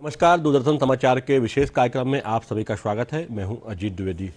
नमस्कार, दूरदर्शन समाचार के विशेष कार्यक्रम में आप सभी का स्वागत है। मैं हूं अजीत द्विवेदी।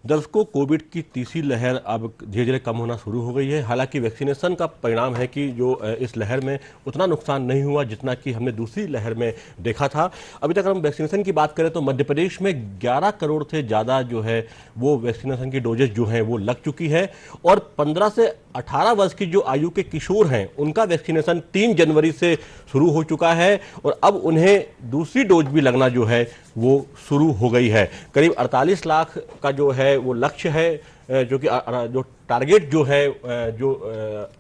दर्शकों, कोविड की तीसरी लहर अब धीरे धीरे कम होना शुरू हो गई है। हालांकि वैक्सीनेशन का परिणाम है कि जो इस लहर में उतना नुकसान नहीं हुआ जितना कि हमने दूसरी लहर में देखा था। अभी तक हम वैक्सीनेशन की बात करें तो मध्य प्रदेश में 11 करोड़ से ज़्यादा जो है वो वैक्सीनेशन की डोजेज जो हैं वो लग चुकी है और 15 से 18 वर्ष की जो आयु के किशोर हैं उनका वैक्सीनेशन 3 जनवरी से शुरू हो चुका है और अब उन्हें दूसरी डोज भी लगना जो है वो शुरू हो गई है। करीब 48 लाख का जो है वो लक्ष्य है, जो कि जो टारगेट जो है, जो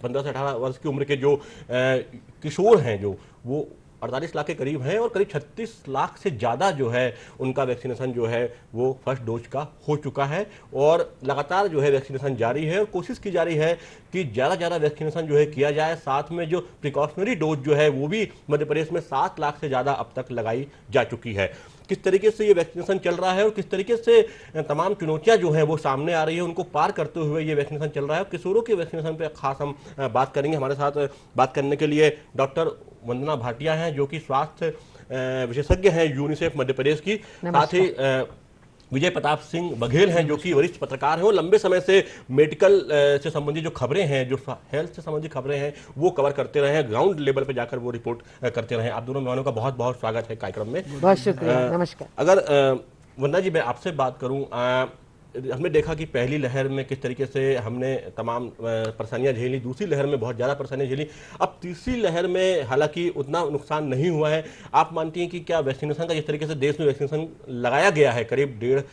15 से 18 वर्ष की उम्र के जो किशोर हैं जो वो 48 लाख के करीब हैं और करीब 36 लाख से ज़्यादा जो है उनका वैक्सीनेशन जो है वो फर्स्ट डोज का हो चुका है और लगातार जो है वैक्सीनेशन जारी है और कोशिश की जा रही है कि ज़्यादा ज़्यादा वैक्सीनेशन जो है किया जाए। साथ में जो प्रिकॉशनरी डोज जो है वो भी मध्य प्रदेश में 7 लाख से ज़्यादा अब तक लगाई जा चुकी है। किस तरीके से ये वैक्सीनेशन चल रहा है और किस तरीके से तमाम चुनौतियां जो हैं वो सामने आ रही है उनको पार करते हुए ये वैक्सीनेशन चल रहा है। किशोरों के वैक्सीनेशन पे खास हम बात करेंगे। हमारे साथ बात करने के लिए डॉक्टर वंदना भाटिया हैं जो कि स्वास्थ्य विशेषज्ञ हैं यूनिसेफ मध्य प्रदेश की। साथ ही विजय प्रताप सिंह बघेल हैं जो कि वरिष्ठ पत्रकार हैं और लंबे समय से मेडिकल से संबंधित जो खबरें हैं, जो हेल्थ से संबंधित खबरें हैं वो कवर करते रहे हैं, ग्राउंड लेवल पे जाकर वो रिपोर्ट करते रहे हैं। आप दोनों मेहमानों का बहुत बहुत स्वागत है कार्यक्रम में। बहुत शुक्रिया। नमस्कार। अगर वंदना जी मैं आपसे बात करूं, हमने देखा कि पहली लहर में किस तरीके से हमने तमाम परेशानियां झेली, दूसरी लहर में बहुत ज़्यादा परेशानियां झेली, अब तीसरी लहर में हालांकि उतना नुकसान नहीं हुआ है। आप मानती हैं कि क्या वैक्सीनेशन का जिस तरीके से देश में वैक्सीनेशन लगाया गया है, करीब 1.5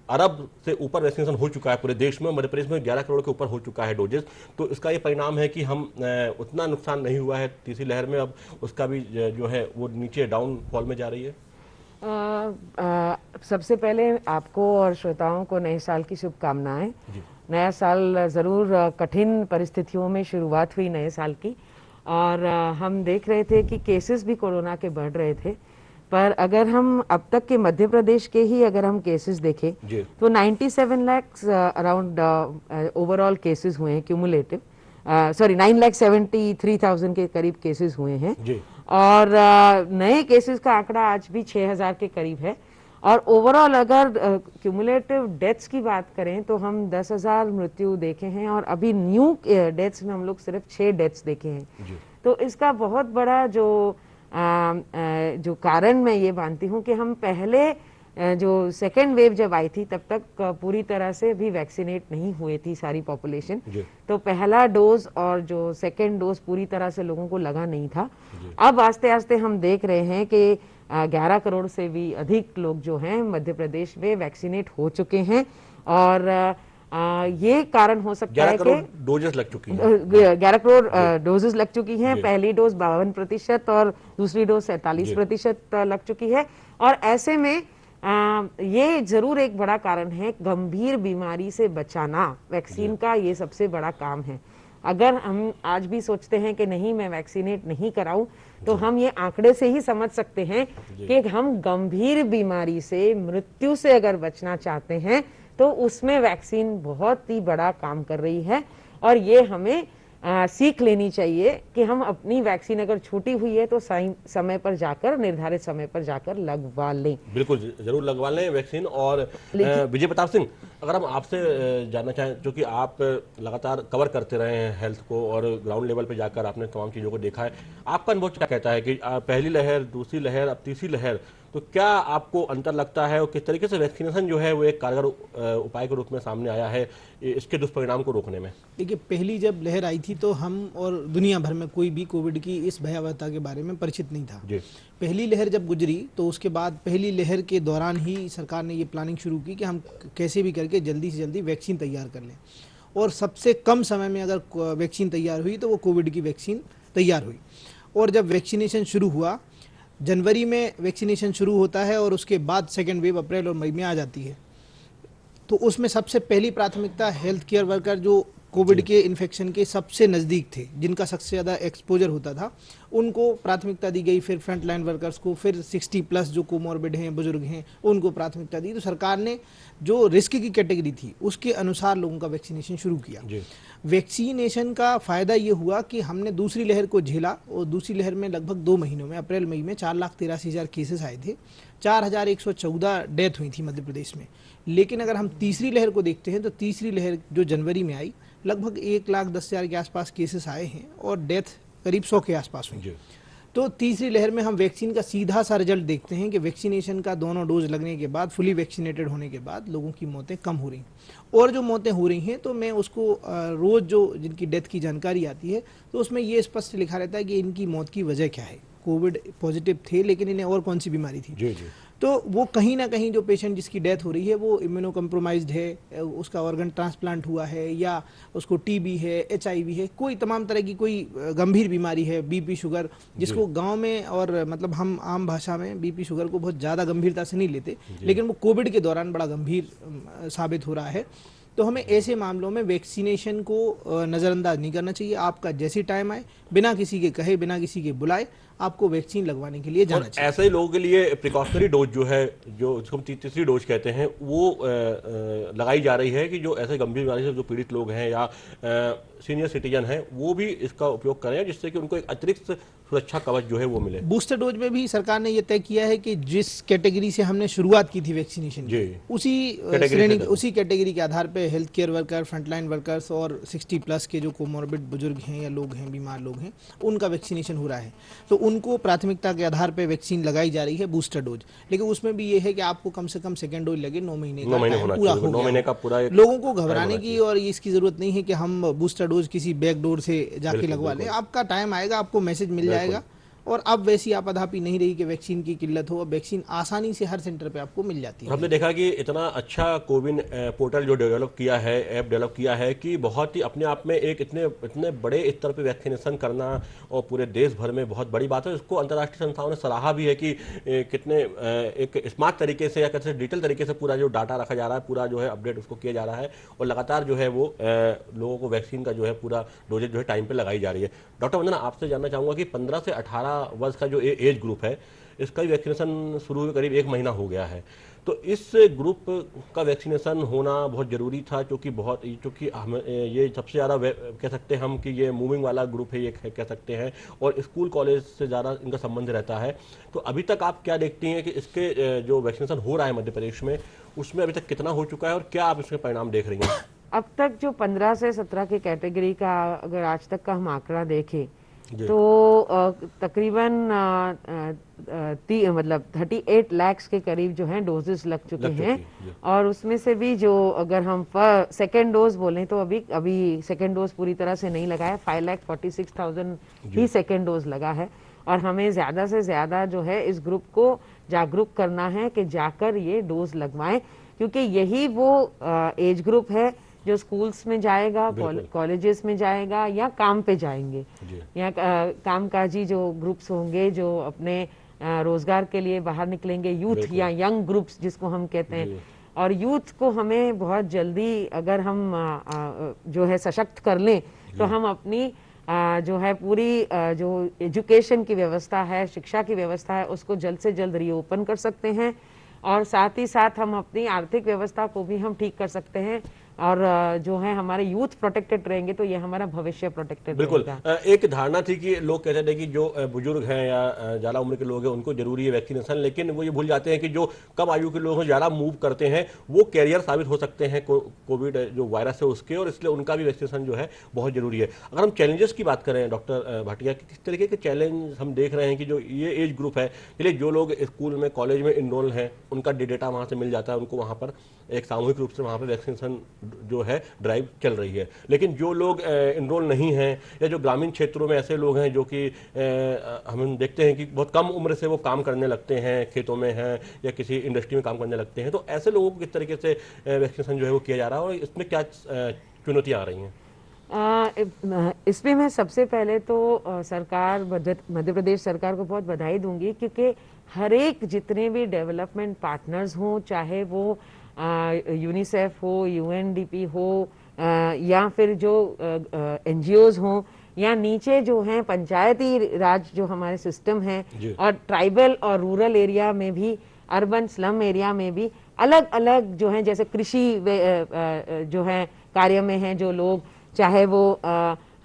अरब से ऊपर वैक्सीनेशन हो चुका है पूरे देश में, मध्य प्रदेश में 11 करोड़ के ऊपर हो चुका है डोजेस, तो इसका ये परिणाम है कि हम उतना नुकसान नहीं हुआ है तीसरी लहर में, अब उसका भी जो है वो नीचे डाउनफॉल में जा रही है? सबसे पहले आपको और श्रोताओं को नए साल की शुभकामनाएं। नया साल जरूर कठिन परिस्थितियों में शुरुआत हुई नए साल की और हम देख रहे थे कि केसेस भी कोरोना के बढ़ रहे थे, पर अगर हम अब तक के मध्य प्रदेश के ही अगर हम केसेस देखें तो 97 लाख अराउंड ओवरऑल केसेस हुए हैं क्यूमुलेटिव, 9,73,000 के करीब केसेस हुए हैं और नए केसेस का आंकड़ा आज भी 6,000 के करीब है और ओवरऑल अगर क्यूमुलेटिव डेथ्स की बात करें तो हम 10,000 मृत्यु देखे हैं और अभी न्यू डेथ्स में हम लोग सिर्फ 6 डेथ्स देखे हैं। तो इसका बहुत बड़ा जो कारण मैं ये मानती हूँ कि हम पहले जो सेकेंड वेव जब आई थी तब तक पूरी तरह से भी वैक्सीनेट नहीं हुई थी सारी पॉपुलेशन, तो पहला डोज और जो सेकेंड डोज पूरी तरह से लोगों को लगा नहीं था। अब आस्ते आस्ते हम देख रहे हैं कि 11 करोड़ से भी अधिक लोग जो हैं मध्य प्रदेश में वैक्सीनेट हो चुके हैं और ये कारण हो सकता है कि डोजेस लग चुकी हैं, 11 करोड़ डोजेस लग चुकी हैं। पहली डोज 52% और दूसरी डोज 47% लग चुकी है और ऐसे में ये जरूर एक बड़ा कारण है गंभीर बीमारी से बचाना। वैक्सीन का ये सबसे बड़ा काम है। अगर हम आज भी सोचते हैं कि नहीं मैं वैक्सीनेट नहीं कराऊं, तो हम ये आंकड़े से ही समझ सकते हैं कि हम गंभीर बीमारी से, मृत्यु से अगर बचना चाहते हैं तो उसमें वैक्सीन बहुत ही बड़ा काम कर रही है और ये हमें सीख लेनी चाहिए कि हम अपनी वैक्सीन अगर छूटी हुई है तो समय पर जाकर, निर्धारित समय पर जाकर लगवा लें। बिल्कुल जरूर लगवा लें वैक्सीन। और विजय प्रताप सिंह, अगर हम आपसे जानना चाहें, जो कि आप लगातार कवर करते रहे हैं हेल्थ को और ग्राउंड लेवल पे जाकर आपने तमाम चीज़ों को देखा है, आपका अनुभव क्या कहता है कि पहली लहर, दूसरी लहर, अब तीसरी लहर, तो क्या आपको अंतर लगता है और किस तरीके से वैक्सीनेशन जो है वो एक कारगर उपाय के रूप में सामने आया है इसके दुष्परिणाम को रोकने में? देखिए, पहली जब लहर आई थी तो हम और दुनिया भर में कोई भी कोविड की इस भयावहता के बारे में परिचित नहीं था। पहली लहर जब गुजरी तो उसके बाद पहली लहर के दौरान ही सरकार ने ये प्लानिंग शुरू की कि हम कैसे भी करके जल्दी से जल्दी वैक्सीन तैयार कर लें और सबसे कम समय में अगर वैक्सीन तैयार हुई तो वो कोविड की वैक्सीन तैयार हुई। और जब वैक्सीनेशन शुरू हुआ, जनवरी में वैक्सीनेशन शुरू होता है और उसके बाद सेकेंड वेव अप्रैल और मई में आ जाती है, तो उसमें सबसे पहली प्राथमिकता हेल्थ केयर वर्कर जो कोविड के इन्फेक्शन के सबसे नज़दीक थे, जिनका सबसे ज़्यादा एक्सपोजर होता था, उनको प्राथमिकता दी गई। फिर फ्रंट लाइन वर्कर्स को, फिर 60+ जो कोमॉर्बिड हैं, बुजुर्ग हैं, उनको प्राथमिकता दी। तो सरकार ने जो रिस्क की कैटेगरी थी उसके अनुसार लोगों का वैक्सीनेशन शुरू किया। वैक्सीनेशन का फ़ायदा ये हुआ कि हमने दूसरी लहर को झेला, और दूसरी लहर में लगभग 2 महीनों में, अप्रैल मई में 4,83,000 केसेस आए थे, 4,114 डेथ हुई थी मध्य प्रदेश में। लेकिन अगर हम तीसरी लहर को देखते हैं तो तीसरी लहर जो जनवरी में आई, लगभग 1,10,000 के आसपास केसेस आए हैं और डेथ करीब 100 के आसपास हुई। तो तीसरी लहर में हम वैक्सीन का सीधा सा रिजल्ट देखते हैं कि वैक्सीनेशन का दोनों डोज लगने के बाद, फुली वैक्सीनेटेड होने के बाद लोगों की मौतें कम हो रही, और जो मौतें हो रही हैं तो मैं उसको रोज़ जो जिनकी डेथ की जानकारी आती है तो उसमें ये स्पष्ट लिखा रहता है कि इनकी मौत की वजह क्या है। कोविड पॉजिटिव थे लेकिन इन्हें और कौन सी बीमारी थी। तो वो कहीं ना कहीं जो पेशेंट जिसकी डेथ हो रही है वो इम्यूनो कम्प्रोमाइज्ड है, उसका ऑर्गन ट्रांसप्लांट हुआ है, या उसको टीबी है, HIV है, कोई तमाम तरह की कोई गंभीर बीमारी है, BP शुगर, जिसको गांव में और मतलब हम आम भाषा में BP शुगर को बहुत ज़्यादा गंभीरता से नहीं लेते, लेकिन वो कोविड के दौरान बड़ा गंभीर साबित हो रहा है। तो हमें ऐसे मामलों में वैक्सीनेशन को नज़रअंदाज नहीं करना चाहिए। आपका जैसी टाइम आए, बिना किसी के कहे, बिना किसी के बुलाए, आपको वैक्सीन लगवाने के लिए जाना चाहिए। ऐसे ही लोगों के लिए प्रिकॉशनरी डोज जो है, जो जिसको हम तीसरी डोज कहते हैं, वो लगाई जा रही है कि जो ऐसे गंभीर बीमारी से जो पीड़ित लोग हैं या सीनियर सिटीजन हैं, वो भी इसका उपयोग करें, जिससे कि उनको एक अतिरिक्त सुरक्षा कवच जो है वो मिले। बूस्टर डोज में भी सरकार ने ये तय किया है कि जिस कैटेगरी से हमने शुरुआत की थी वैक्सीनेशन की, उसी श्रेणी, उसी कैटेगरी के आधार पे health care worker, frontline workers और 60+ के जो कोमॉर्बिड बुजुर्ग हैं या लोग हैं, बीमार लोग हैं, उनका वैक्सीनेशन हो रहा है। तो उनको प्राथमिकता के आधार पे वैक्सीन लगाई जा रही है, बूस्टर डोज। लेकिन उसमें भी ये है कि आपको कम से कम सेकेंड डोज लगे, 9 महीने का पूरा हो 9 महीने का पूरा। लोगों को घबराने की और इसकी जरूरत नहीं है कि हम बूस्टर डोज किसी बैक डोर से जाके लगवा लें। आपका टाइम आएगा, आपको मैसेज मिल जाएगा। और अब वैसी आपाधापी नहीं रही कि वैक्सीन की किल्लत हो, अब वैक्सीन आसानी से हर सेंटर पे आपको मिल जाती है। हमने देखा कि इतना अच्छा कोविन पोर्टल जो डेवलप किया है, ऐप डेवलप किया है, कि बहुत ही अपने आप में एक इतने बड़े स्तर पे वैक्सीनेशन करना और पूरे देश भर में बहुत बड़ी बात है। उसको अंतर्राष्ट्रीय संस्थाओं ने सराहा भी है कि कितने एक स्मार्ट तरीके से या कैसे डिजिटल तरीके से पूरा जो डाटा रखा जा रहा है, पूरा जो है अपडेट उसको किया जा रहा है, और लगातार जो है वो लोगों को वैक्सीन का जो है पूरा डोजेज जो है टाइम पर लगाई जा रही है। डॉक्टर वंदना, आपसे जानना चाहूँगा कि 15 से 18 वर्ष का जो एज ग्रुप है, इसका भी वैक्सीनेशन शुरू हुए करीब 1 महीना हो गया है। तो इस ग्रुप का वैक्सीनेशन होना बहुत ज़रूरी था, क्योंकि हम ये सबसे ज़्यादा कह सकते हैं हम कि ये मूविंग वाला ग्रुप है, ये कह सकते हैं, और स्कूल कॉलेज से ज़्यादा इनका संबंध रहता है। तो अभी तक आप क्या देखती हैं कि इसके जो वैक्सीनेशन हो रहा है मध्य प्रदेश में, उसमें अभी तक कितना हो चुका है और क्या आप इसके परिणाम देख रही हैं? अब तक जो 15 से 17 की कैटेगरी का अगर आज तक का हम आंकड़ा देखें तो तकरीबन 38 लाख के करीब जो हैं डोजेस लग चुके हैं। और उसमें से भी जो अगर हम सेकेंड डोज बोलें तो अभी सेकेंड डोज पूरी तरह से नहीं लगा है, 5,46,000 ही सेकेंड डोज लगा है। और हमें ज्यादा से ज्यादा जो है इस ग्रुप को जागरूक करना है कि जाकर ये डोज लगवाएं, क्योंकि यही वो एज ग्रुप है जो स्कूल्स में जाएगा, कॉलेजेस में जाएगा, या काम पे जाएंगे, या कामकाजी जो ग्रुप्स होंगे जो अपने रोजगार के लिए बाहर निकलेंगे, यूथ या यंग ग्रुप्स जिसको हम कहते हैं। और यूथ को हमें बहुत जल्दी अगर हम जो है सशक्त कर लें तो हम अपनी जो है पूरी जो एजुकेशन की व्यवस्था है, शिक्षा की व्यवस्था है, उसको जल्द से जल्द रीओपन कर सकते हैं। और साथ ही साथ हम अपनी आर्थिक व्यवस्था को भी हम ठीक कर सकते हैं। और जो है हमारे यूथ प्रोटेक्टेड रहेंगे तो ये हमारा भविष्य प्रोटेक्टेड बिल्कुल रहेगा। एक धारणा थी कि लोग कहते थे कि जो बुजुर्ग हैं या ज़्यादा उम्र के लोग हैं उनको जरूरी है वैक्सीनेशन, लेकिन वो ये भूल जाते हैं कि जो कम आयु के लोग हैं, ज़्यादा मूव करते हैं, वो कैरियर साबित हो सकते हैं कोविड जो वायरस है उसके, और इसलिए उनका भी वैक्सीनेशन जो है बहुत जरूरी है। अगर हम चैलेंजेस की बात करें डॉक्टर भाटिया, किस तरीके के चैलेंज हम देख रहे हैं कि जो ये एज ग्रुप है, चलिए जो लोग स्कूल में कॉलेज में इनरोल हैं उनका डेटा वहाँ से मिल जाता है, उनको वहाँ पर एक सामूहिक रूप से वहाँ पर वैक्सीनेशन जो है ड्राइव चल रही है। लेकिन जो लोग इनरोल नहीं हैं या जो ग्रामीण क्षेत्रों में ऐसे लोग हैं जो कि हम देखते हैं कि बहुत कम उम्र से वो काम करने लगते हैं, खेतों में हैं या किसी इंडस्ट्री में काम करने लगते हैं, तो ऐसे लोगों को किस तरीके से वैक्सीनेशन जो है वो किया जा रहा है और इसमें क्या चुनौतियाँ आ रही हैं? इसमें मैं सबसे पहले तो सरकार, मध्य प्रदेश सरकार को बहुत बधाई दूंगी, क्योंकि हर एक जितने भी डेवलपमेंट पार्टनर्स हों, चाहे वो यूनिसेफ हो, UNDP हो, या फिर जो NGOs हों, या नीचे जो हैं पंचायती राज जो हमारे सिस्टम है, और ट्राइबल और रूरल एरिया में भी, अर्बन स्लम एरिया में भी अलग अलग जो हैं, जैसे कृषि जो है कार्य में हैं जो लोग, चाहे वो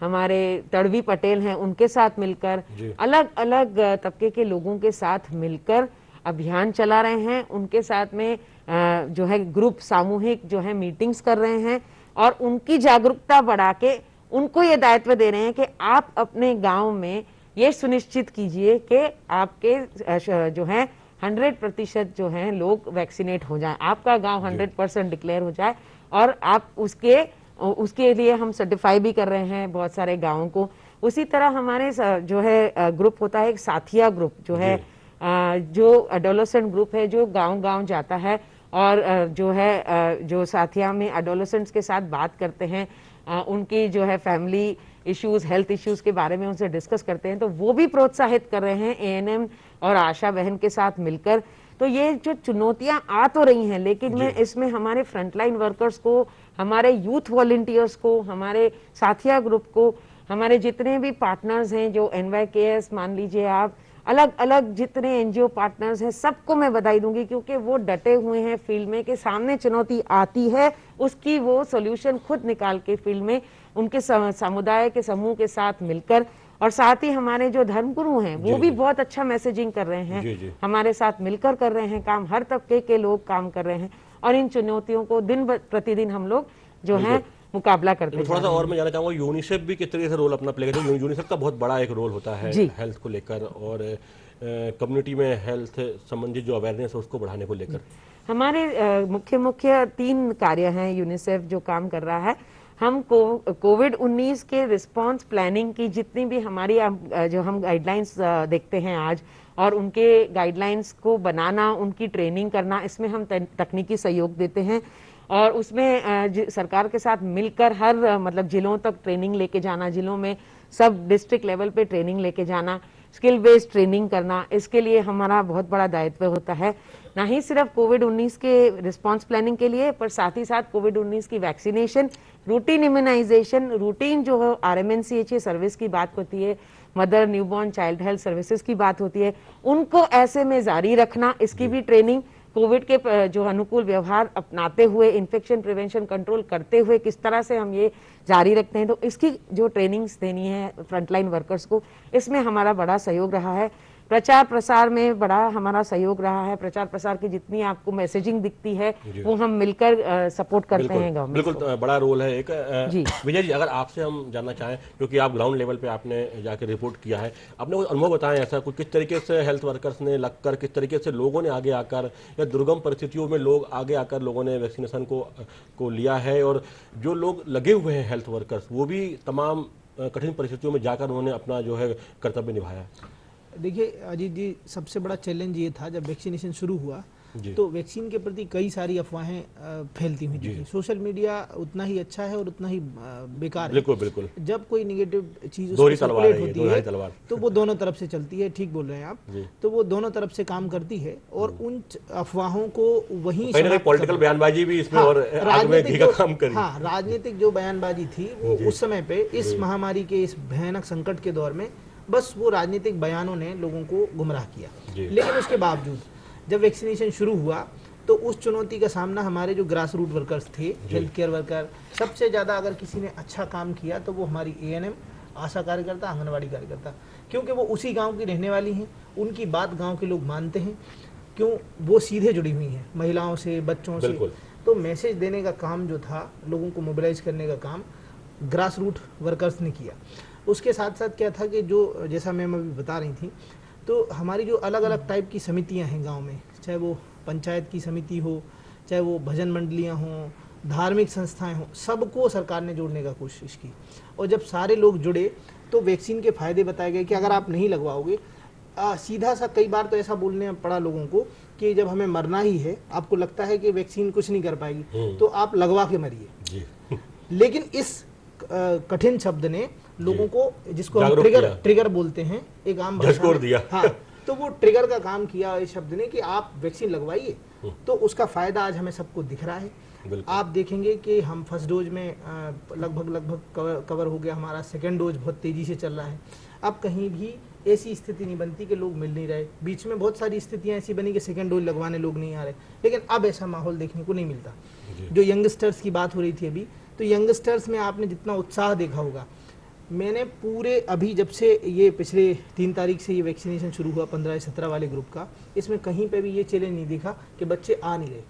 हमारे तड़वी पटेल हैं, उनके साथ मिलकर, अलग अलग तबके के लोगों के साथ मिलकर अभियान चला रहे हैं। उनके साथ में जो है ग्रुप सामूहिक जो है मीटिंग्स कर रहे हैं, और उनकी जागरूकता बढ़ा के उनको ये दायित्व दे रहे हैं कि आप अपने गांव में ये सुनिश्चित कीजिए कि आपके जो है 100% जो है लोग वैक्सीनेट हो जाएं, आपका गांव 100% डिक्लेयर हो जाए, और आप उसके लिए हम सर्टिफाई भी कर रहे हैं बहुत सारे गांवों को। उसी तरह हमारे जो है ग्रुप होता है एक साथिया ग्रुप, जो है जो एडोलेसेंट ग्रुप है, जो गांव गांव जाता है और जो है जो साथिया में एडोलेसेंट्स के साथ बात करते हैं, उनकी जो है फैमिली इश्यूज, हेल्थ इश्यूज के बारे में उनसे डिस्कस करते हैं, तो वो भी प्रोत्साहित कर रहे हैं ANM और आशा बहन के साथ मिलकर। तो ये जो चुनौतियां आ तो रही हैं, लेकिन मैं इसमें हमारे फ्रंटलाइन वर्कर्स को, हमारे यूथ वॉलंटियर्स को, हमारे साथिया ग्रुप को, हमारे जितने भी पार्टनर्स हैं, जो NYKS मान लीजिए आप, अलग अलग जितने NGO पार्टनर्स हैं, सबको मैं बधाई दूंगी, क्योंकि वो डटे हुए हैं फील्ड में कि सामने चुनौती आती है, उसकी वो सॉल्यूशन खुद निकाल के फील्ड में उनके समुदाय के समूह के साथ मिलकर, और साथ ही हमारे जो धर्मगुरु हैं वो भी बहुत अच्छा मैसेजिंग कर रहे हैं, हमारे साथ मिलकर कर रहे हैं काम, हर तबके के लोग काम कर रहे हैं, और इन चुनौतियों को दिन प्रतिदिन हम लोग जो है मुकाबला करते हैं। थोड़ा सा और मैं जानना चाहूंगा, यूनिसेफ भी किस तरीके से रोल अपना प्ले करता है? यूनिसेफ का बहुत बड़ा एक रोल होता है हेल्थ को लेकर, और कम्युनिटी में हेल्थ संबंधित जो अवेयरनेस है उसको बढ़ाने को लेकर। हमारे मुख्य 3 कार्य हैं यूनिसेफ जो काम कर रहा है। हम कोविड-19 के रिस्पांस प्लानिंग की जितनी भी हमारी जो हम गाइडलाइंस देखते हैं आज, और उनके गाइडलाइंस को बनाना, उनकी ट्रेनिंग करना, इसमें हम तकनीकी सहयोग देते हैं, और उसमें सरकार के साथ मिलकर हर मतलब जिलों तक ट्रेनिंग लेके जाना, जिलों में सब डिस्ट्रिक्ट लेवल पे ट्रेनिंग लेके जाना, स्किल बेस्ड ट्रेनिंग करना, इसके लिए हमारा बहुत बड़ा दायित्व होता है। ना ही सिर्फ कोविड-19 के रिस्पांस प्लानिंग के लिए, पर साथ ही साथ कोविड-19 की वैक्सीनेशन, रूटीन इम्यूनाइजेशन, रूटीन जो है RMNCHA सर्विस की बात होती है, mother newborn child health services की बात होती है, उनको ऐसे में जारी रखना, इसकी भी ट्रेनिंग, कोविड के जो अनुकूल व्यवहार अपनाते हुए, इन्फेक्शन प्रिवेंशन कंट्रोल करते हुए किस तरह से हम ये जारी रखते हैं, तो इसकी जो ट्रेनिंग्स देनी है फ्रंटलाइन वर्कर्स को, इसमें हमारा बड़ा सहयोग रहा है। प्रचार प्रसार में बड़ा हमारा सहयोग रहा है। प्रचार प्रसार की जितनी आपको मैसेजिंग दिखती है वो हम मिलकर सपोर्ट करते हैं गवर्नमेंट को। बिल्कुल बड़ा रोल है एक। विजय जी, अगर आपसे हम जानना चाहें, क्योंकि आप ग्राउंड लेवल पे आपने जाकर रिपोर्ट किया है, आपने कोई अनुभव बताएं ऐसा कुछ, किस तरीके से हेल्थ वर्कर्स ने लगकर, किस तरीके से लोगों ने आगे आकर, या दुर्गम परिस्थितियों में लोग आगे आकर लोगों ने वैक्सीनेशन को लिया है, और जो लोग लगे हुए हैं हेल्थ वर्कर्स, वो भी तमाम कठिन परिस्थितियों में जाकर उन्होंने अपना जो है कर्तव्य निभाया। देखिए अजीत जी, सबसे बड़ा चैलेंज ये था जब वैक्सीनेशन शुरू हुआ तो वैक्सीन के प्रति कई सारी अफवाहें फैलती हुई थी। सोशल मीडिया उतना ही अच्छा है और उतना ही बेकार है। बिल्कुल बिल्कुल। जब कोई निगेटिव चीज सर्कुलेट होती है तो वो दोनों तरफ से चलती है। ठीक बोल रहे हैं आप, तो वो दोनों तरफ से काम करती है और उन अफवाहों को वहीं पॉलिटिकल बयानबाजी भी इसमें और राजनीतिक जो बयानबाजी थी वो उस समय पे इस महामारी के इस भयानक संकट के दौर में बस वो राजनीतिक बयानों ने लोगों को गुमराह किया। लेकिन उसके बावजूद जब वैक्सीनेशन शुरू हुआ तो उस चुनौती का सामना हमारे जो ग्रास रूट वर्कर्स थे, हेल्थ केयर वर्कर, सबसे ज़्यादा अगर किसी ने अच्छा काम किया तो वो हमारी ANM, आशा कार्यकर्ता, आंगनवाड़ी कार्यकर्ता, क्योंकि वो उसी गांव की रहने वाली हैं, उनकी बात गांव के लोग मानते हैं, क्यों वो सीधे जुड़ी हुई हैं महिलाओं से, बच्चों से। तो मैसेज देने का काम जो था, लोगों को मोबिलाइज करने का काम ग्रास रूट वर्कर्स ने किया। उसके साथ साथ क्या था कि जो जैसा मैम अभी बता रही थी, तो हमारी जो अलग अलग टाइप की समितियां हैं गांव में, चाहे वो पंचायत की समिति हो, चाहे वो भजन मंडलियां हों, धार्मिक संस्थाएं हों, सबको सरकार ने जोड़ने का कोशिश की। और जब सारे लोग जुड़े तो वैक्सीन के फायदे बताए गए कि अगर आप नहीं लगवाओगे, सीधा सा कई बार तो ऐसा बोलने पड़ा लोगों को कि जब हमें मरना ही है, आपको लगता है कि वैक्सीन कुछ नहीं कर पाएगी, तो आप लगवा के मरिए। लेकिन इस कठिन शब्द ने लोगों को, जिसको हम ट्रिगर बोलते हैं, एक आम भाषा में, दिया। हाँ, तो वो ट्रिगर का काम किया इस शब्द ने कि आप वैक्सीन लगवाइए। तो उसका फायदा आज हमें सबको दिख रहा है। आप देखेंगे कि हम फर्स्ट डोज में लगभग कवर हो गया, हमारा सेकेंड डोज बहुत तेजी से चल रहा है। अब कहीं भी ऐसी स्थिति नहीं बनती कि लोग मिल नहीं रहे। बीच में बहुत सारी स्थितियां ऐसी बनी कि सेकेंड डोज लगवाने लोग नहीं आ रहे, लेकिन अब ऐसा माहौल देखने को नहीं मिलता। जो यंगस्टर्स की बात हो रही थी अभी, तो यंगस्टर्स में आपने जितना उत्साह देखा होगा, मैंने पूरे अभी जब से ये पिछले 3 तारीख से ये वैक्सीनेशन शुरू हुआ 15 से 17 वाले ग्रुप का, इसमें कहीं पे भी ये चैलेंज नहीं देखा कि बच्चे आ नहीं रहे।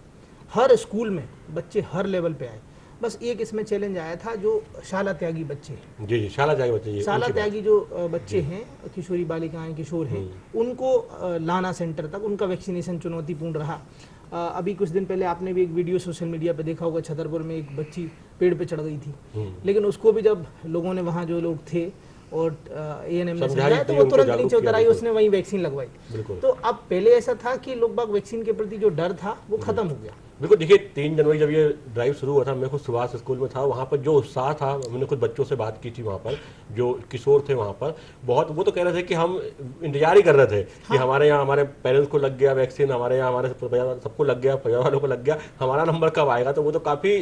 हर स्कूल में बच्चे हर लेवल पे आए। बस एक इसमें चैलेंज आया था जो शाला त्यागी बच्चे हैं, जी शाला त्यागी बच्चे, शाला त्यागी जो बच्चे हैं, किशोरी बालिकाएं किशोर हैं, उनको लाना सेंटर तक, उनका वैक्सीनेशन चुनौतीपूर्ण रहा। अभी कुछ दिन पहले आपने भी एक वीडियो सोशल मीडिया पे देखा होगा, छतरपुर में एक बच्ची पेड़ पे चढ़ गई थी, लेकिन उसको भी जब लोगों ने, वहाँ जो लोग थे और ANM ने समझाया तो वो तुरंत नीचे उतर आई, उसने वहीं वैक्सीन लगवाई। तो अब पहले ऐसा था कि लोग बाग वैक्सीन के प्रति जो डर था वो खत्म हो गया। बिल्कुल, देखिए 3 जनवरी जब ये ड्राइव शुरू हुआ था, मैं खुद सुभाष स्कूल में था, वहाँ पर जो उत्साह था, मैंने कुछ बच्चों से बात की थी वहाँ पर, जो किशोर थे वहाँ पर, बहुत वो तो कह रहे थे कि हम इंतजार ही कर रहे थे कि हमारे यहाँ हमारे पेरेंट्स को लग गया वैक्सीन, हमारे यहाँ हमारे सबको लग गया, परिवार वालों को लग गया, हमारा नंबर कब आएगा। तो वो तो काफ़ी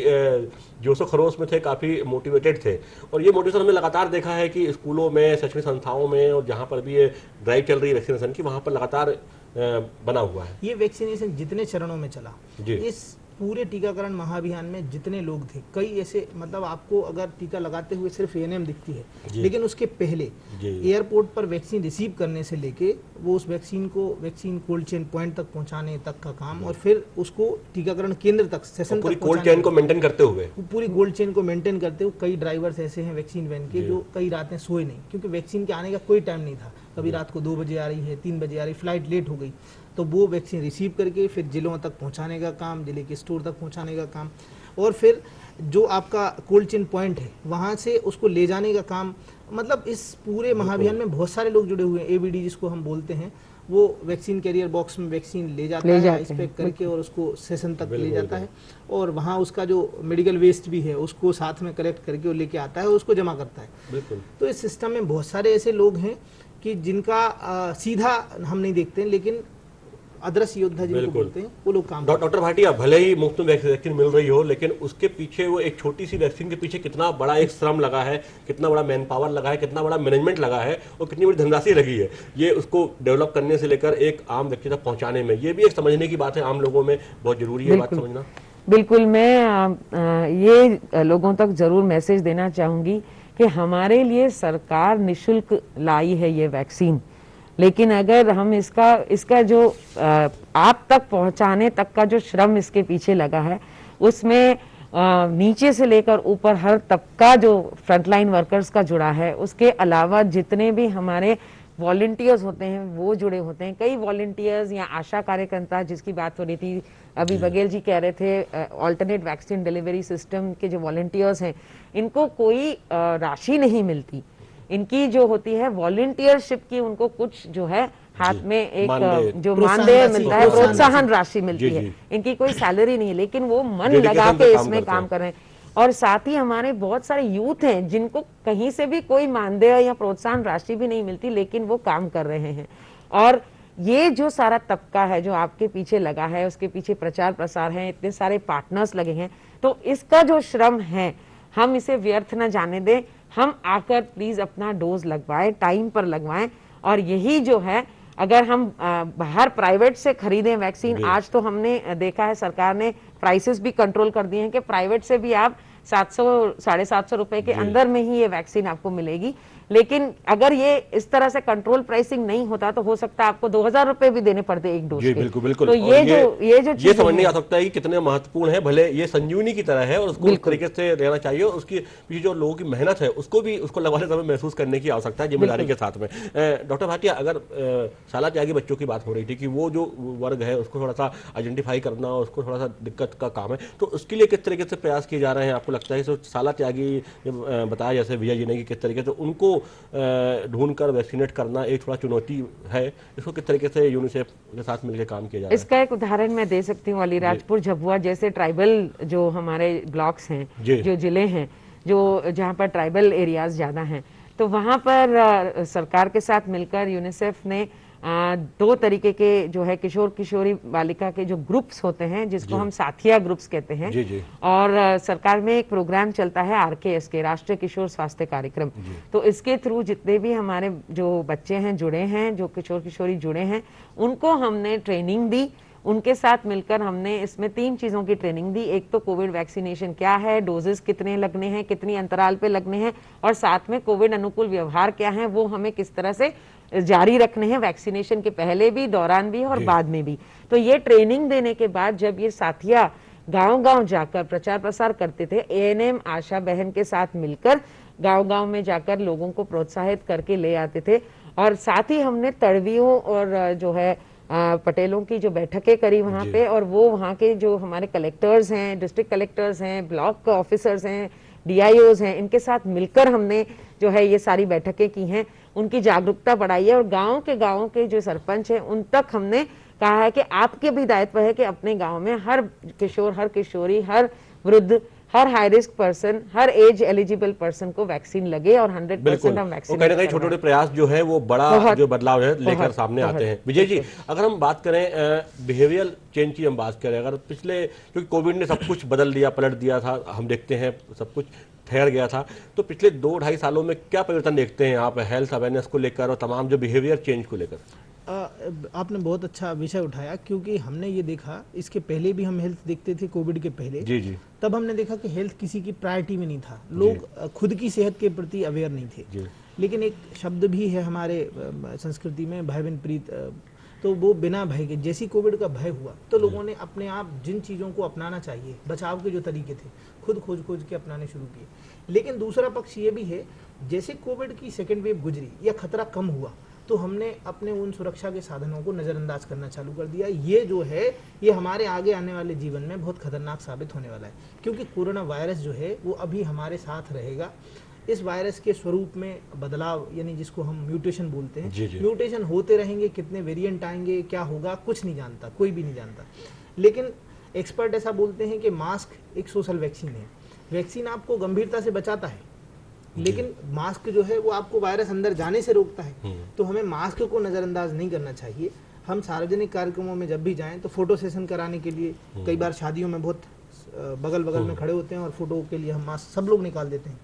जोशो खरोश में थे, काफ़ी मोटिवेटेड थे। और ये मोटिवेशन हमने लगातार देखा है कि स्कूलों में, शैक्षणिक संस्थाओं में, और जहाँ पर भी ये ड्राइव चल रही है वैक्सीनेशन की, वहाँ पर लगातार बना हुआ है। ये वैक्सीनेशन जितने चरणों में चला, जी। इस पूरे टीकाकरण महाअभियान में जितने लोग थे, कई ऐसे, मतलब आपको अगर टीका लगाते हुए सिर्फ ANM दिखती है, लेकिन उसके पहले एयरपोर्ट पर वैक्सीन रिसीव करने से लेके वो उस वैक्सीन को वैक्सीन कोल्ड चेन पॉइंट तक पहुंचाने तक का काम, और फिर उसको टीकाकरण केंद्र तक, सेशन पूरी तक कोल्ड चेन को मेंटेन करते हुए, पूरी कोल्ड चेन को मेंटेन करते हुए, कई ड्राइवर्स ऐसे हैं वैक्सीन वैन के जो कई रातें सोए नहीं, क्योंकि वैक्सीन के आने का कोई टाइम नहीं था। कभी रात को 2 बजे आ रही है, 3 बजे आ रही, फ्लाइट लेट हो गई, तो वो वैक्सीन रिसीव करके फिर जिलों तक पहुंचाने का काम, जिले के स्टोर तक पहुंचाने का काम, और फिर जो आपका कोल्ड चेन पॉइंट है वहां से उसको ले जाने का काम। मतलब इस पूरे महाअभियान में बहुत सारे लोग जुड़े हुए हैं। ABD जिसको हम बोलते हैं, वो वैक्सीन कैरियर बॉक्स में वैक्सीन ले जाता है, इस पैक करके, और उसको सेशन तक ले जाता है, और वहाँ उसका जो मेडिकल वेस्ट भी है उसको साथ में कलेक्ट करके वो लेके आता है और उसको जमा करता है। तो इस सिस्टम में बहुत सारे ऐसे लोग हैं कि जिनका सीधा हम नहीं देखते, लेकिन अदृश्य योद्धा जिनको बोलते हैं, वो लोग काम। डॉक्टर भाटिया, भले ही मुफ्त में वैक्सीन मिल रही हो, लेकिन उसके पीछे, वो एक छोटी सी वैक्सीन के पीछे कितना बड़ा एक श्रम लगा है, कितना बड़ा मैन पावर लगा है, कितना बड़ा मैनेजमेंट लगा है, और कितनी बड़ी धनराशि लगी है, ये उसको डेवलप करने से लेकर एक आम व्यक्ति तक पहुंचाने में। ये भी एक समझने की बात है, आम लोगों में बहुत जरूरी है बात समझना। बिल्कुल, मैं ये लोगों तक जरूर मैसेज देना चाहूंगी कि हमारे लिए सरकार निशुल्क लाई है ये वैक्सीन, लेकिन अगर हम इसका जो आप तक पहुंचाने तक का जो श्रम इसके पीछे लगा है, उसमें नीचे से लेकर ऊपर हर तबका जो फ्रंटलाइन वर्कर्स का जुड़ा है, उसके अलावा जितने भी हमारे वॉलंटियर्स होते हैं वो जुड़े होते हैं। कई वॉलंटियर्स या आशा कार्यकर्ता जिसकी बात हो रही थी अभी, बघेल जी कह रहे थे, ऑल्टरनेट वैक्सीन डिलीवरी सिस्टम के जो वॉलंटियर्स हैं, इनको कोई राशि नहीं मिलती। इनकी जो होती है वॉलंटियरशिप की, उनको कुछ जो है हाथ में एक जो मानदेय मिलता है, प्रोत्साहन राशि मिलती है। इनकी कोई सैलरी नहीं है, लेकिन वो मन लगा के इसमें काम कर रहे हैं। और साथ ही हमारे बहुत सारे यूथ हैं जिनको कहीं से भी कोई मानदेय या प्रोत्साहन राशि भी नहीं मिलती, लेकिन वो काम कर रहे हैं। और ये जो सारा तबका है जो आपके पीछे लगा है, उसके पीछे प्रचार प्रसार है, इतने सारे पार्टनर्स लगे हैं, तो इसका जो श्रम है हम इसे व्यर्थ न जाने दें। हम आकर प्लीज अपना डोज लगवाएं, टाइम पर लगवाएं। और यही जो है, अगर हम बाहर प्राइवेट से खरीदें वैक्सीन, आज तो हमने देखा है सरकार ने प्राइसेस भी कंट्रोल कर दिए हैं कि प्राइवेट से भी आप 700-750 रुपए के अंदर में ही ये वैक्सीन आपको मिलेगी। लेकिन अगर ये इस तरह से कंट्रोल प्राइसिंग नहीं होता तो हो सकता है आपको 2000 रुपए भी देने पड़ते एक डोज के। बिल्कुल बिल्कुल। तो ये समझ नहीं आ सकता है कि कितने महत्वपूर्ण है। भले ये संजीवनी की तरह है और उसको उस तरीके से रहना चाहिए, और उसकी पीछे जो लोगों की मेहनत है उसको भी, उसको लगवाने समय महसूस करने की आवश्यकता है जिम्मेदारी के साथ में। डॉक्टर भाटिया, अगर शाला त्यागी बच्चों की बात हो रही थी कि वो जो वर्ग है उसको थोड़ा सा आइडेंटिफाई करना, उसको थोड़ा सा दिक्कत का काम है, तो उसके लिए किस तरीके से प्रयास किए जा रहे हैं? आपको लगता है कि शाला त्यागी बताया जैसे विजय जी ने कि किस तरीके से उनको ढूंढकर वैक्सीनेट करना एक थोड़ा चुनौती है, इसको किस तरीके से यूनिसेफ के साथ मिलकर काम किया जा रहा है? इसका एक उदाहरण मैं दे सकती हूँ। अलीराजपुर, झबुआ जैसे ट्राइबल जो हमारे ब्लॉक्स हैं, जो जिले हैं, जो जहाँ पर ट्राइबल एरियाज ज्यादा हैं, तो वहाँ पर सरकार के साथ मिलकर यूनिसेफ ने दो तरीके के जो है किशोर किशोरी बालिका के जो ग्रुप्स होते हैं, जिसको हम साथिया ग्रुप्स कहते हैं। जी, जी। और सरकार में एक प्रोग्राम चलता है RKS के, राष्ट्रीय किशोर स्वास्थ्य कार्यक्रम। तो इसके थ्रू जितने भी हमारे जो बच्चे हैं जुड़े हैं, जो किशोर किशोरी जुड़े हैं, उनको हमने ट्रेनिंग दी। उनके साथ मिलकर हमने इसमें 3 चीजों की ट्रेनिंग दी। एक तो कोविड वैक्सीनेशन क्या है, डोजेस कितने लगने हैं, कितनी अंतराल पे लगने हैं, और साथ में कोविड अनुकूल व्यवहार क्या है, वो हमें किस तरह से जारी रखने हैं वैक्सीनेशन के पहले भी, दौरान भी और बाद में भी। तो ये ट्रेनिंग देने के बाद जब ये साथिया गांव-गांव जाकर प्रचार प्रसार करते थे, ANM आशा बहन के साथ मिलकर गांव-गांव में जाकर लोगों को प्रोत्साहित करके ले आते थे। और साथ ही हमने तड़वियों और जो है पटेलों की जो बैठकें करी वहाँ पे, और वो वहाँ के जो हमारे कलेक्टर्स हैं, डिस्ट्रिक्ट कलेक्टर्स हैं, ब्लॉक ऑफिसर्स हैं, DIOs हैं, इनके साथ मिलकर हमने जो है ये सारी बैठकें की हैं, उनकी जागरूकता बढ़ाई है। और गांव के जो सरपंच हैं उन तक हमने कहा है कि आपके भी दायित्व है कि अपने गांव में हर किशोर, हर किशोरी, हर वृद्ध, हर हाई रिस्क पर्सन, हर एज एलिजिबल पर्सन को वैक्सीन लगे, और 100% हम वैक्सीन कहीं ना कहीं छोटे छोटे प्रयास जो है वो बड़ा जो बदलाव है लेकर सामने आते हैं। विजय जी, अगर हम बात करें बिहेवियरल चेंज की, हम बात करें अगर पिछले, क्योंकि कोविड ने सब कुछ बदल दिया, पलट दिया था, हम देखते हैं सब कुछ ठहर गया था, तो पिछले 2-2.5 सालों में क्या परिवर्तन देखते हैं आप हेल्थ अवेयरनेस को लेकर और तमाम जो बिहेवियर चेंज को लेकर? आपने बहुत अच्छा विषय उठाया, क्योंकि हमने ये देखा, इसके पहले भी हम हेल्थ देखते थे कोविड के पहले। जी जी। तब हमने देखा कि हेल्थ किसी की प्रायोरिटी में नहीं था, लोग खुद की सेहत के प्रति अवेयर नहीं थे जी। लेकिन एक शब्द भी है हमारे संस्कृति में, भय बिन प्रीत, तो वो बिना भय के, जैसी कोविड का भय हुआ तो लोगों ने अपने आप जिन चीज़ों को अपनाना चाहिए, बचाव के जो तरीके थे, खुद खोज के अपनाने शुरू किए। लेकिन दूसरा पक्ष ये भी है, जैसे कोविड की सेकेंड वेव गुजरी या खतरा कम हुआ, तो हमने अपने उन सुरक्षा के साधनों को नज़रअंदाज करना चालू कर दिया। ये जो है, ये हमारे आगे आने वाले जीवन में बहुत खतरनाक साबित होने वाला है, क्योंकि कोरोना वायरस जो है वो अभी हमारे साथ रहेगा। इस वायरस के स्वरूप में बदलाव, यानी जिसको हम म्यूटेशन बोलते हैं, म्यूटेशन होते रहेंगे, कितने वेरिएंट आएंगे, क्या होगा, कुछ नहीं जानता, कोई भी नहीं जानता। लेकिन एक्सपर्ट ऐसा बोलते हैं कि मास्क एक सोशल वैक्सीन है। वैक्सीन आपको गंभीरता से बचाता है, लेकिन मास्क जो है वो आपको वायरस अंदर जाने से रोकता है। तो हमें मास्क को नज़रअंदाज नहीं करना चाहिए। हम सार्वजनिक कार्यक्रमों में जब भी जाएं तो फोटो सेशन कराने के लिए, कई बार शादियों में बहुत बगल में खड़े होते हैं और फोटो के लिए हम मास्क सब लोग निकाल देते हैं।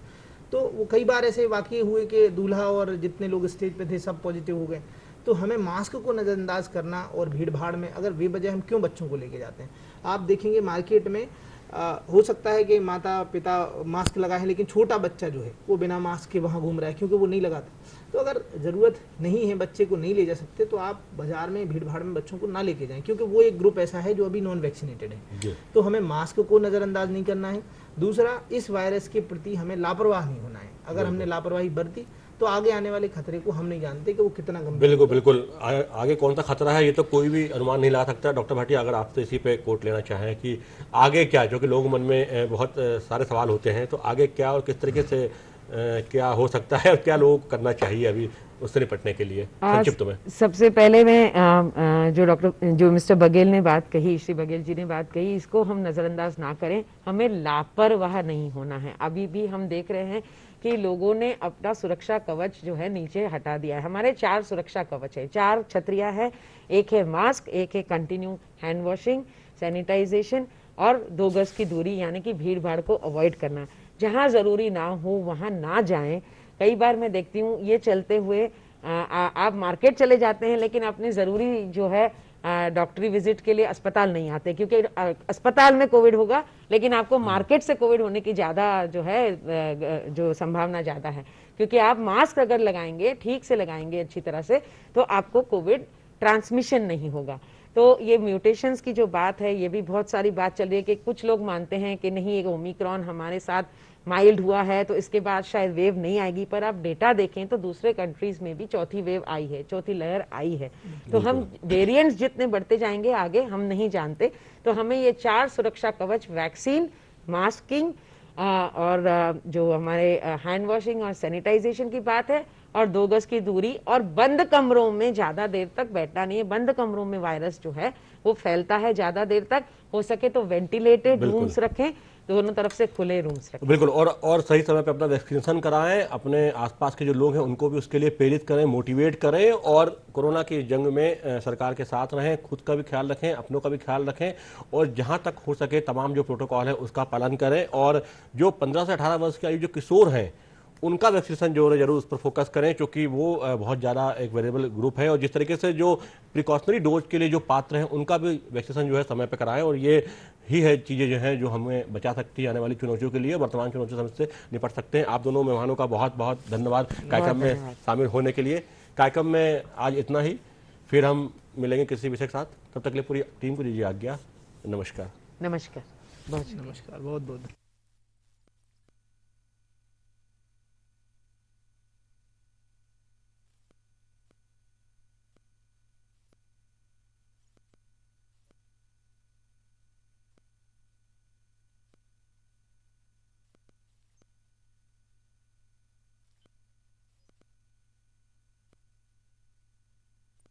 तो वो कई बार ऐसे वाकये हुए कि दूल्हा और जितने लोग स्टेज पे थे सब पॉजिटिव हो गए। तो हमें मास्क को नज़रअंदाज करना, और भीड़ भाड़ में अगर बेवजह हम क्यों बच्चों को लेके जाते हैं। आप देखेंगे मार्केट में हो सकता है कि माता पिता मास्क लगाए हैं, लेकिन छोटा बच्चा जो है वो बिना मास्क के वहाँ घूम रहा है, क्योंकि वो नहीं लगाता। तो अगर ज़रूरत नहीं है, बच्चे को नहीं ले जा सकते, तो आप बाजार में भीड़ भाड़ में बच्चों को ना लेके जाएं, क्योंकि वो एक ग्रुप ऐसा है जो अभी नॉन वैक्सीनेटेड है। तो हमें मास्क को नज़रअंदाज नहीं करना है। दूसरा, इस वायरस के प्रति हमें लापरवाह नहीं होना है। अगर हमने लापरवाही बरती तो आगे आने वाले खतरे को हम नहीं जानते कि वो कितना गंभीर। बिल्कुल आगे कौन सा खतरा है ये तो कोई भी अनुमान नहीं ला सकता। डॉक्टर भाटिया, अगर आपसे इसी पे कोट लेना चाहें कि आगे क्या, जो कि लोगों मन में बहुत सारे सवाल होते हैं, तो आगे क्या और किस तरीके से क्या हो सकता है और क्या लोगों को करना चाहिए अभी उससे निपटने के लिए संक्षिप्त में? सबसे पहले मैं जो मिस्टर बघेल ने बात कही, श्री बघेल जी ने बात कही, इसको हम नजरअंदाज ना करें। हमें लापरवाह नहीं होना है। अभी भी हम देख रहे हैं कि लोगों ने अपना सुरक्षा कवच जो है नीचे हटा दिया है। हमारे 4 सुरक्षा कवच है, 4 छतरियां हैं। एक है मास्क, एक है कंटिन्यू हैंड वॉशिंग, सैनिटाइजेशन, और 2 गज की दूरी, यानी कि भीड़ भाड़ को अवॉइड करना। जहां जरूरी ना हो वहां ना जाएं। कई बार मैं देखती हूँ ये चलते हुए आप मार्केट चले जाते हैं, लेकिन अपने जरूरी जो है डॉक्टरी विजिट के लिए अस्पताल नहीं आते, क्योंकि अस्पताल में कोविड होगा, लेकिन आपको मार्केट से कोविड होने की ज्यादा जो है जो संभावना ज्यादा है। क्योंकि आप मास्क अगर लगाएंगे, ठीक से लगाएंगे अच्छी तरह से, तो आपको कोविड ट्रांसमिशन नहीं होगा। तो ये म्यूटेशंस की जो बात है, ये भी बहुत सारी बात चल रही है कि कुछ लोग मानते हैं कि नहीं, एक ओमिक्रॉन हमारे साथ माइल्ड हुआ है तो इसके बाद शायद वेव नहीं आएगी। पर आप डेटा देखें तो दूसरे कंट्रीज में भी चौथी वेव आई है, चौथी लहर आई है। तो हम वेरिएंट्स जितने बढ़ते जाएंगे आगे हम नहीं जानते। तो हमें ये 4 सुरक्षा कवच, वैक्सीन, मास्किंग और जो हमारे हैंड वॉशिंग और सैनिटाइजेशन की बात है, और 2 गज की दूरी, और बंद कमरों में ज्यादा देर तक बैठना नहीं है। बंद कमरों में वायरस जो है वो फैलता है ज्यादा देर तक। हो सके तो वेंटिलेटेड रूम्स रखें। दोनों तरफ से खुले रूम्स रखें। बिल्कुल, और सही समय पे अपना वैक्सीनेशन कराएं, अपने आसपास के जो लोग हैं उनको भी उसके लिए प्रेरित करें, मोटिवेट करें और कोरोना की जंग में सरकार के साथ रहें, खुद का भी ख्याल रखें, अपनों का भी ख्याल रखें और जहां तक हो सके तमाम जो प्रोटोकॉल है उसका पालन करें। और जो 15 से 18 वर्ष के आयु जो किशोर हैं उनका वैक्सीनेशन जो है जरूर उस पर फोकस करें, क्योंकि वो बहुत ज़्यादा एक वेरिएबल ग्रुप है। और जिस तरीके से जो प्रिकॉशनरी डोज के लिए जो पात्र हैं उनका भी वैक्सीनेशन जो है समय पर कराएं। और ये ही है चीज़ें जो हैं जो हमें बचा सकती है आने वाली चुनौतियों के लिए, वर्तमान चुनौतियों से निपट सकते हैं। आप दोनों मेहमानों का बहुत बहुत धन्यवाद कार्यक्रम में शामिल होने के लिए। कार्यक्रम में आज इतना ही, फिर हम मिलेंगे किसी विषय के साथ। तब तक के लिए पूरी टीम को दीजिए आज्ञा। नमस्कार। नमस्कार। नमस्कार, बहुत बहुत